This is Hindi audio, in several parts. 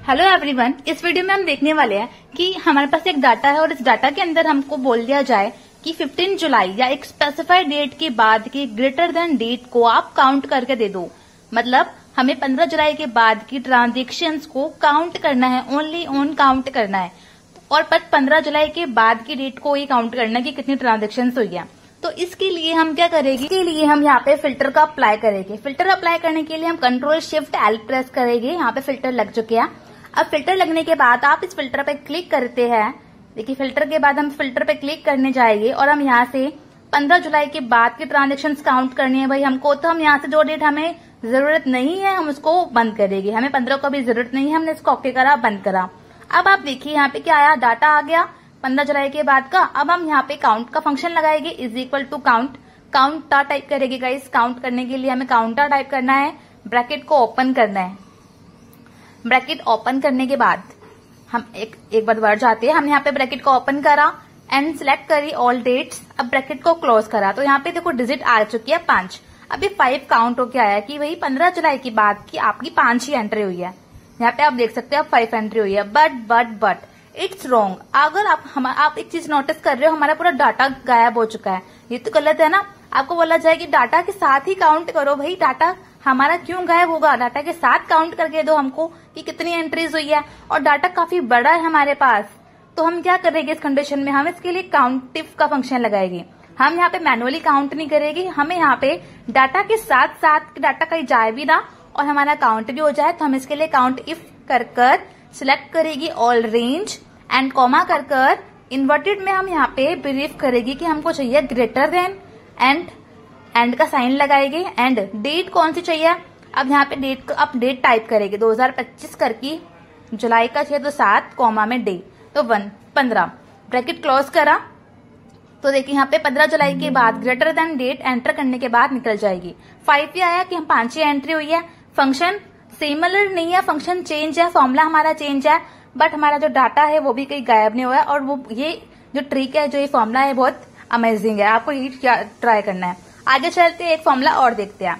हेलो एवरीवन, इस वीडियो में हम देखने वाले हैं कि हमारे पास एक डाटा है और इस डाटा के अंदर हमको बोल दिया जाए कि 15 जुलाई या एक स्पेसिफाइड डेट के बाद की ग्रेटर देन डेट को आप काउंट करके दे दो। मतलब हमें 15 जुलाई के बाद की ट्रांजेक्शन्स को काउंट करना है, ओनली ऑन काउंट करना है और 15 जुलाई के बाद की डेट को ही काउंट करना है कि कितनी ट्रांजेक्शन्स हुई है। तो इसके लिए हम क्या करेंगे, इसके लिए हम यहाँ पे फिल्टर का अप्लाई करेंगे। फिल्टर अप्लाई करने के लिए हम Ctrl+Shift+L प्रेस करेंगे। यहाँ पे फिल्टर लग चुके हैं। अब फिल्टर लगने के बाद आप इस फिल्टर पे क्लिक करते हैं। देखिए फिल्टर के बाद हम फिल्टर पे क्लिक करने जाएंगे और हम यहाँ से 15 जुलाई के बाद की ट्रांजेक्शन्स काउंट करनी है भाई हमको। तो हम यहाँ से जो डेट हमें जरूरत नहीं है हम उसको बंद करेंगे। हमें 15 को भी जरूरत नहीं है, हमने इसको ओके करा, बंद करा। अब आप देखिए यहाँ पे क्या आया, डाटा आ गया 15 जुलाई के बाद का। अब हम यहाँ पे काउंट का फंक्शन लगाएंगे, = काउंट। काउंटा टाइप करेंगे गाइस। काउंट करने के लिए हमें काउंटा टाइप करना है, ब्रैकेट को ओपन करना है। ब्रैकेट ओपन करने के बाद हम एक बार वर्ड जाते हैं। हमने यहाँ पे ब्रैकेट को ओपन करा एंड सिलेक्ट करी ऑल डेट्स। अब ब्रैकेट को क्लोज करा तो यहाँ पे देखो डिजिट आ चुकी है 5। अभी 5 काउंट होके आया कि वही 15 जुलाई की बाद की आपकी 5 ही एंट्री हुई है। यहाँ पे आप देख सकते हो 5 एंट्री हुई है। But it's wrong. अगर आप एक चीज नोटिस कर रहे हो, हमारा पूरा डाटा गायब हो चुका है। ये तो गलत है ना। आपको बोला जाए कि डाटा के साथ ही काउंट करो। भाई डाटा हमारा क्यों गायब होगा? डाटा के साथ काउंट करके दो हमको कि कितनी एंट्रीज हुई है। और डाटा काफी बड़ा है हमारे पास। तो हम क्या करेंगे इस कंडीशन में, हम इसके लिए काउंटिफ का फंक्शन लगाएंगे। हम यहाँ पे मैनुअली काउंट नहीं करेंगे, हमें यहाँ पे डाटा के साथ साथ डाटा कहीं जाए भी ना और हमारा काउंट भी हो जाए। तो हम इसके लिए काउंट इफ कर सिलेक्ट करेगी ऑल रेंज एंड कॉमा कर इन्वर्टेड में हम यहाँ पे ब्रीफ करेगी कि हमको चाहिए ग्रेटर देन एंड का साइन लगाएंगे। एंड डेट कौन सी चाहिए, अब यहाँ पे डेट टाइप करेंगे 2025 करके, जुलाई का चाहिए तो 7 कॉमा में डे तो 15। ब्रैकेट क्लोज करा तो देखिए यहाँ पे 15 जुलाई के बाद ग्रेटर देन डेट एंटर करने के बाद निकल जाएगी। 5 ही आया कि हम 5 ही एंट्री हुई है। फंक्शन सिमिलर नहीं है, फंक्शन चेंज है, फॉर्मूला हमारा चेंज है, बट हमारा जो डाटा है वो भी कहीं गायब नहीं हुआ है। और वो ये जो ट्रिक है, जो ये फॉर्मूला है बहुत अमेजिंग है, आपको ये ट्राई करना है। आगे चलते एक फॉर्मूला और देखते हैं।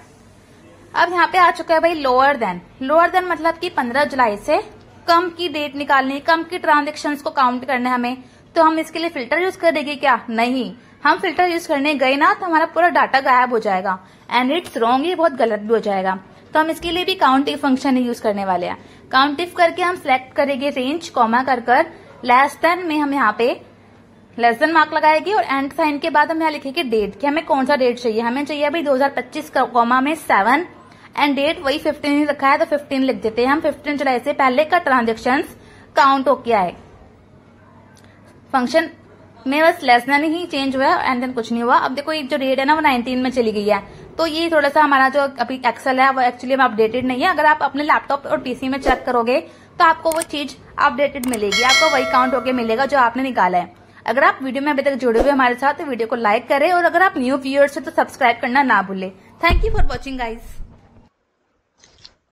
अब यहाँ पे आ चुका है भाई लोअर देन मतलब कि 15 जुलाई से कम की डेट निकालनी, कम की ट्रांजेक्शन्स को काउंट करना है हमें। तो हम इसके लिए फिल्टर यूज करेंगे क्या? नहीं, हम फिल्टर यूज करने गए ना तो हमारा पूरा डाटा गायब हो जाएगा एंड इट्स रॉन्ग, ये बहुत गलत भी हो जाएगा। तो हम इसके लिए भी count if function he use करने वाले हैं। काउंट इफ करके हम सिलेक्ट करेंगे रेंज कॉमा कर लेस देन में हम यहाँ पे लेस देन मार्क लगाएगी और एंड साइन के बाद हम यहाँ लिखेंगे डेट कि हमें कौन सा डेट चाहिए। हमें चाहिए भाई 2025 कॉमा में 7 एंड डेट वही 15 ही रखा है तो 15 लिख देते हैं हम। 15 जुलाई से पहले का ट्रांजेक्शन काउंट होके आए। फंक्शन में बस लेस देन ही चेंज हुआ है एंड देन कुछ नहीं हुआ। अब देखो ये जो डेट है ना वो 19 में चली गई है। तो ये थोड़ा सा हमारा जो अभी एक्सेल है वो एक्चुअली में अपडेटेड नहीं है। अगर आप अपने लैपटॉप और पीसी में चेक करोगे तो आपको वो चीज अपडेटेड मिलेगी, आपको वही काउंट होके मिलेगा जो आपने निकाला है। अगर आप वीडियो में अभी तक जुड़े हुए हमारे साथ तो वीडियो को लाइक करें और अगर आप न्यू व्यूअर्स हैं तो सब्सक्राइब करना ना भूलें। Thank you for watching guys.